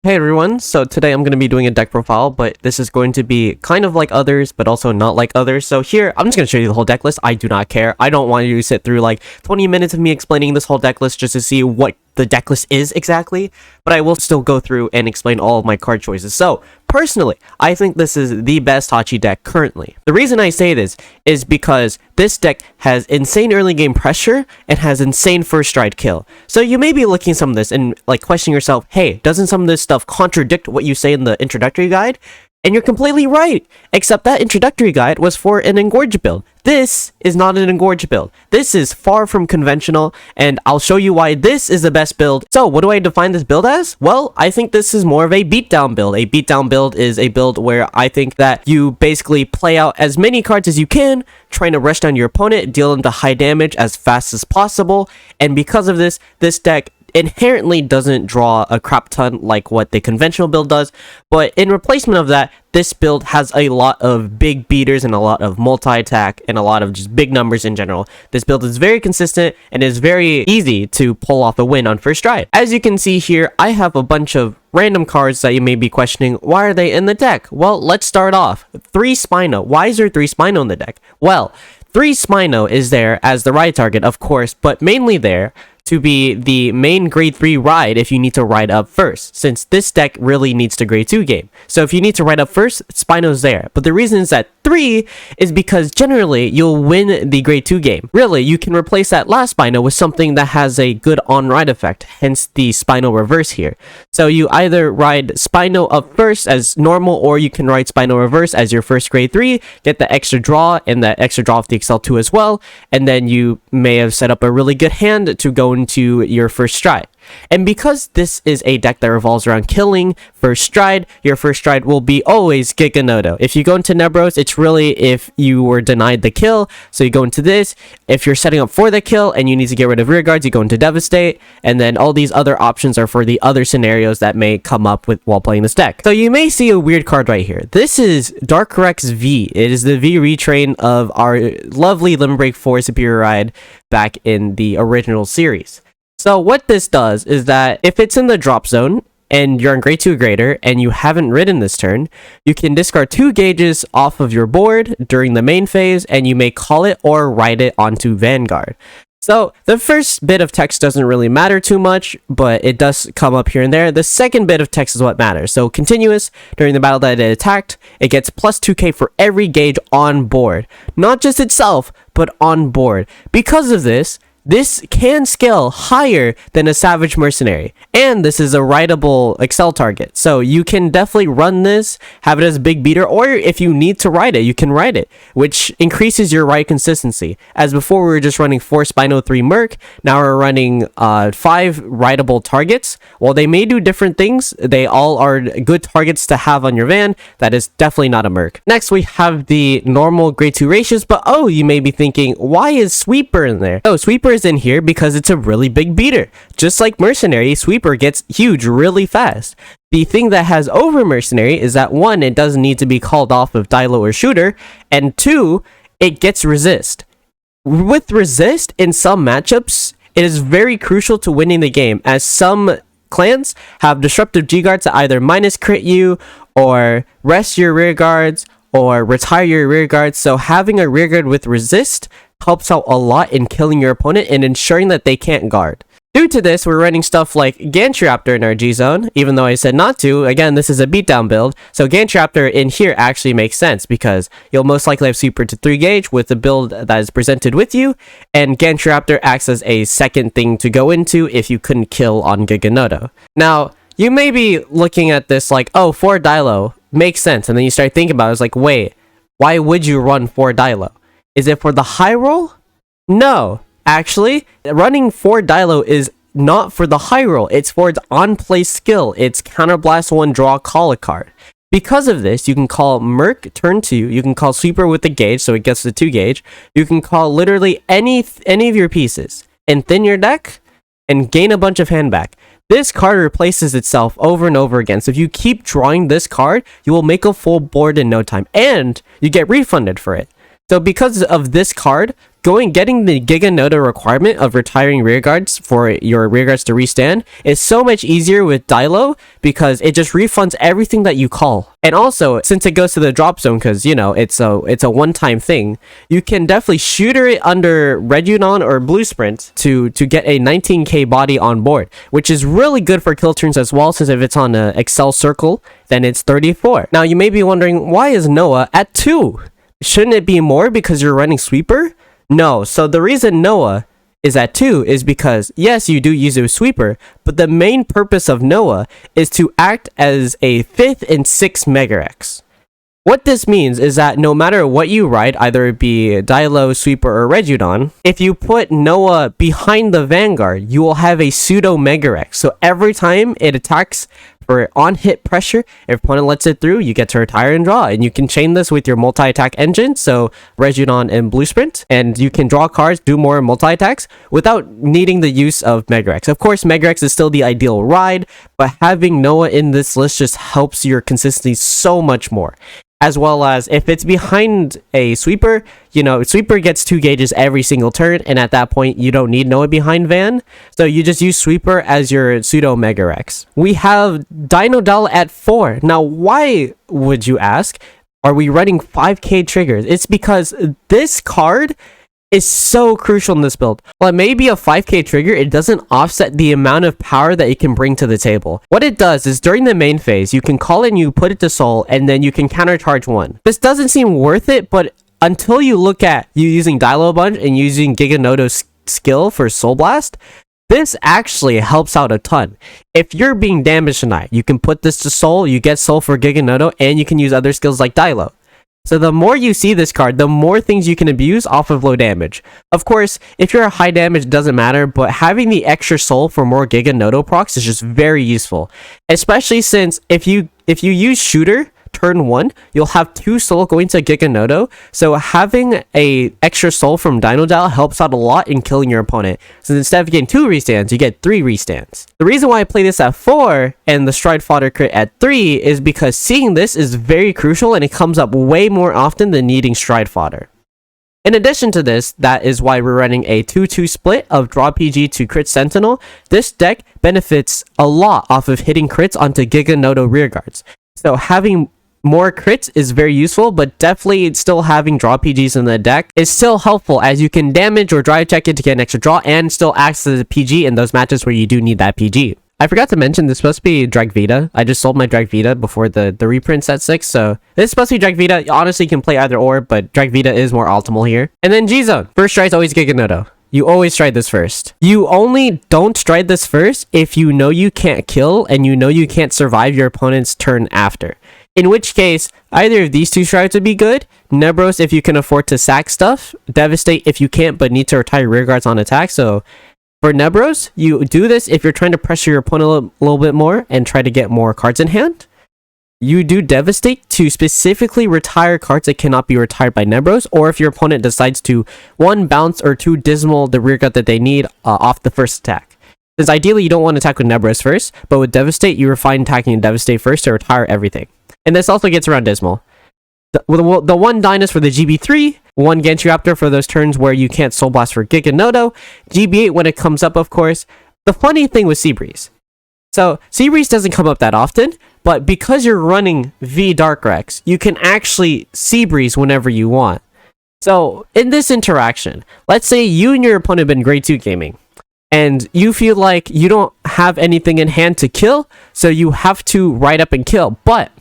Hey everyone, so today I'm going to be doing a deck profile, but this is going to be kind of like others, but also not like others. So here, I'm just going to show you the whole deck list. I do not care. I don't want you to sit through like 20 minutes of me explaining this whole deck list just to see what the deck list is exactly, but I will still go through and explain all of my card choices. So, personally, I think this is the best TACHI deck currently. The reason I say this is because this deck has insane early game pressure and has insane first stride kill. So you may be looking at some of this and like questioning yourself, hey, doesn't some of this stuff contradict what you say in the introductory guide? And you're completely right, except that introductory guide was for an engorge build. This is not an engorge build. This is far from conventional, and I'll show you why this is the best build. So, what do I define this build as? Well, I think this is more of a beatdown build. A beatdown build is a build where I think that you basically play out as many cards as you can, trying to rush down your opponent, deal them to high damage as fast as possible, and because of this, this deck inherently doesn't draw a crap ton like what the conventional build does, but in replacement of that, this build has a lot of big beaters and a lot of multi-attack and a lot of just big numbers in general. This build is very consistent and is very easy to pull off a win on first try. As you can see here, I have a bunch of random cards that you may be questioning, why are they in the deck? Well, let's start off. 3 Spino. Why is there 3 Spino in the deck? Well, 3 Spino is there as the ride target, of course, but mainly there to be the main grade 3 ride if you need to ride up first, since this deck really needs to grade 2 game. So if you need to ride up first, Spino's there. But the reason is that 3 is because generally you'll win the grade 2 game. Really, you can replace that last Spino with something that has a good on-ride effect, hence the Spino reverse here. So you either ride Spino up first as normal, or you can ride Spino reverse as your first grade 3, get the extra draw and that extra draw of the XL2 as well, and then you may have set up a really good hand to go into your first stride. And because this is a deck that revolves around killing first stride, your first stride will be always Giganotopharaoh. If you go into Nebros, it's really if you were denied the kill, so you go into this. If you're setting up for the kill and you need to get rid of rear guards, you go into Devastate, and then all these other options are for the other scenarios that may come up with while playing this deck. So you may see a weird card right here. This is Dark Rex V. It is the V retrain of our lovely Limit Break 4 Superior Ride back in the original series. So what this does is that if it's in the drop zone and you're in grade 2 greater and you haven't ridden this turn, you can discard 2 gauges off of your board during the main phase, and you may call it or write it onto Vanguard. So the first bit of text doesn't really matter too much, but it does come up here and there. The second bit of text is what matters. So continuous, during the battle that it attacked, it gets plus 2k for every gauge on board. Not just itself, but on board. Because of this, this can scale higher than a Savage Mercenary, and this is a writable Excel target. So you can definitely run this, have it as a big beater, or if you need to write it, you can write it, which increases your ride consistency. As before, we were just running 4 Spino, 3 Merc, now we're running 5 writable targets. While they may do different things, they all are good targets to have on your van. That is definitely not a Merc. Next, we have the normal grade 2 ratios, but oh, you may be thinking, why is Sweeper in there? Oh, Sweeper is in here because it's a really big beater. Just like Mercenary, Sweeper gets huge really fast. The thing that has over Mercenary is that 1, it doesn't need to be called off of Dilo or Shooter, and 2, it gets resist. With resist in some matchups, it is very crucial to winning the game, as some clans have disruptive G-guards that either minus crit you or rest your rear guards or retire your rear guards. So having a rear guard with resist helps out a lot in killing your opponent and ensuring that they can't guard. Due to this, we're running stuff like Gantraptor in our G-Zone, even though I said not to. Again, this is a beatdown build, so Gantraptor in here actually makes sense because you'll most likely have Super to 3 gauge with the build that is presented with you, and Gantraptor acts as a second thing to go into if you couldn't kill on Giganotopharaoh. Now, you may be looking at this like, oh, 4 Dilo makes sense, and then you start thinking about it, it's like, wait, why would you run 4 Dilo? Is it for the high roll? No. Actually, running 4 Dilo is not for the high roll. It's for its on-play skill. It's Counterblast 1, draw, call a card. Because of this, you can call Merc turn 2. You can call Sweeper with the gauge, so it gets the 2 gauge. You can call literally any of your pieces and thin your deck and gain a bunch of hand back. This card replaces itself over and over again. So if you keep drawing this card, you will make a full board in no time, and you get refunded for it. So because of this card, getting the Giganotopharaoh requirement of retiring rearguards for your rearguards to restand is so much easier with Dilo because it just refunds everything that you call. And also, since it goes to the drop zone, because you know it's a one-time thing, you can definitely shooter it under Rejunon or Blue Sprint to get a 19k body on board, which is really good for kill turns as well, since if it's on an Excel circle, then it's 34. Now you may be wondering, why is Noah at 2? Shouldn't it be more because you're running sweeper? No, so the reason Noah is at 2 is because, yes, you do use a sweeper, but the main purpose of Noah is to act as a 5th and 6th Mega X. What this means is that no matter what you ride, either it be Dilo, Sweeper, or Rejunon, if you put Noah behind the Vanguard, you will have a pseudo Mega X. So every time it attacks for on-hit pressure, if opponent lets it through, you get to retire and draw. And you can chain this with your multi-attack engine, so Rejunon and Blue Sprint, and you can draw cards, do more multi-attacks, without needing the use of Mega X. Of course, Mega X is still the ideal ride, but having Noah in this list just helps your consistency so much more. As well as if it's behind a sweeper, you know, sweeper gets 2 gauges every single turn, and at that point you don't need Noah behind Van, so you just use sweeper as your pseudo Mega X. We have Dinodal at 4. Now why, would you ask, are we running 5k triggers? It's because this card is so crucial in this build. While it may be a 5k trigger, it doesn't offset the amount of power that it can bring to the table. What it does is during the main phase, you can call in, you put it to soul, and then you can countercharge 1. This doesn't seem worth it, but until you look at you using Dilo Bunch and using Giganotopharaoh's skill for Soul Blast, this actually helps out a ton. If you're being damaged tonight, you can put this to soul, you get soul for Giganotopharaoh, and you can use other skills like Dilo. So the more you see this card, the more things you can abuse off of low damage. Of course, if you're a high damage, it doesn't matter, but having the extra soul for more Giganotopharaoh procs is just very useful. Especially since if you use shooter turn 1, you'll have 2 soul going to Giganotopharaoh, so having a extra soul from Dinodal helps out a lot in killing your opponent. So instead of getting 2 restands, you get 3 restands. The reason why I play this at 4 and the Stride Fodder crit at 3 is because seeing this is very crucial and it comes up way more often than needing Stride Fodder. In addition to this, that is why we're running a 2-2 split of Draw PG to Crit Sentinel. This deck benefits a lot off of hitting crits onto Giganotopharaoh rearguards. So having more crits is very useful, but definitely still having draw PGs in the deck is still helpful, as you can damage or drive check it to get an extra draw and still acts as a PG in those matches where you do need that PG. I forgot to mention this is supposed to be Drag Vita. I just sold my Drag Vita before the reprints at 6, so this is supposed to be Drag Vita. Honestly, you can play either or, but Drag Vita is more optimal here. And then G-Zone. First stride is always Giganotopharaoh. You always stride this first. You only don't stride this first if you know you can't kill and you know you can't survive your opponent's turn after. In which case, either of these 2 strides would be good. Nebros if you can afford to sack stuff. Devastate if you can't but need to retire rearguards on attack. So for Nebros, you do this if you're trying to pressure your opponent a little bit more and try to get more cards in hand. You do Devastate to specifically retire cards that cannot be retired by Nebros, or if your opponent decides to 1 bounce or 2 dismal the rearguard that they need off the first attack. Since ideally you don't want to attack with Nebros first, but with Devastate you refine attacking and Devastate first to retire everything. And this also gets around Dismal. The 1 Dynus for the GB3, 1 Gantry Raptor for those turns where you can't Soul Blast for Giganotopharaoh, GB8 when it comes up, of course. The funny thing with Seabreeze. So, Seabreeze doesn't come up that often, but because you're running V Dark Rex, you can actually Seabreeze whenever you want. So, in this interaction, let's say you and your opponent have been grade 2 gaming, and you feel like you don't have anything in hand to kill, so you have to ride up and kill, but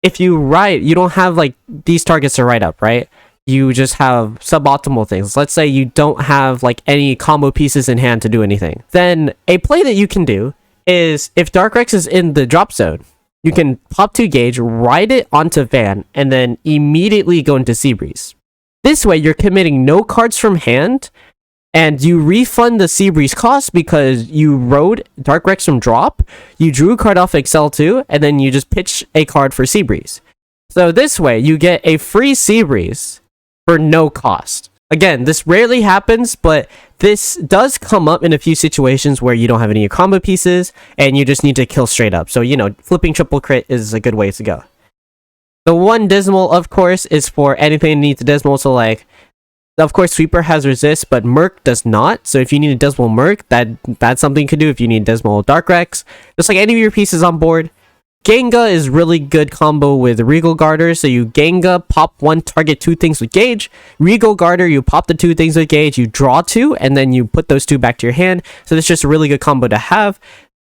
if you ride, you don't have like these targets to ride up, right? You just have suboptimal things. Let's say you don't have like any combo pieces in hand to do anything. Then a play that you can do is if Dark Rex is in the drop zone, you can pop 2 gauge, ride it onto Van, and then immediately go into Seabreeze. This way, you're committing no cards from hand, and you refund the Seabreeze cost because you rode Dark Rex from drop, you drew a card off Excel 2, and then you just pitch a card for Seabreeze. So this way, you get a free Seabreeze for no cost. Again, this rarely happens, but this does come up in a few situations where you don't have any combo pieces, and you just need to kill straight up. So, you know, flipping triple crit is a good way to go. The one Dismal, of course, is for anything that needs a Dismal. So like, of course, Sweeper has resist, but Merc does not. So if you need a Dismal Merc, that's something you could do. If you need Dismal Dark Rex, just like any of your pieces on board. Genga is really good combo with Regal Garter. So you Genga, pop 1, target 2 things with Gauge. Regal Garter, you pop the 2 things with Gauge, you draw 2, and then you put those 2 back to your hand. So it's just a really good combo to have.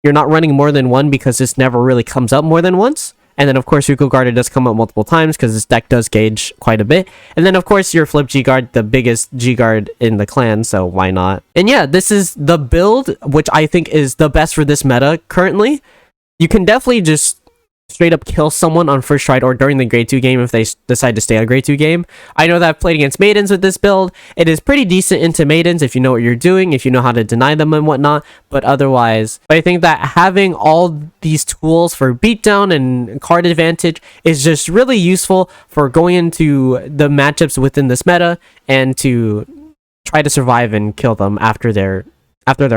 You're not running more than one because this never really comes up more than once. And then, of course, Regal Garter does come up multiple times because this deck does Gauge quite a bit. And then, of course, your Flip G-Guard, the biggest G-Guard in the clan, so why not? And yeah, this is the build, which I think is the best for this meta currently. You can definitely just straight up kill someone on first try or during the grade 2 game if they decide to stay on grade 2 game. I know that I've played against maidens with this build. It is pretty decent into maidens if you know what you're doing, if you know how to deny them and whatnot, but otherwise, I think that having all these tools for beatdown and card advantage is just really useful for going into the matchups within this meta and to try to survive and kill them after their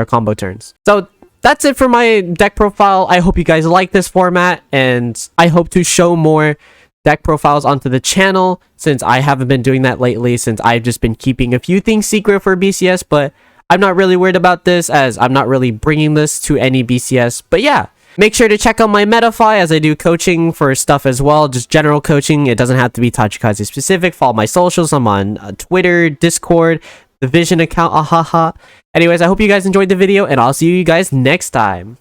combo turns. So that's it for my deck profile. I hope you guys like this format, and I hope to show more deck profiles onto the channel, since I haven't been doing that lately, since I've just been keeping a few things secret for BCS, but I'm not really worried about this, as I'm not really bringing this to any BCS. But yeah, make sure to check out my Metafy, as I do coaching for stuff as well, just general coaching. It doesn't have to be Tachikaze specific. Follow my socials. I'm on Twitter, Discord, the Vision account, ahaha. Anyways, I hope you guys enjoyed the video, and I'll see you guys next time.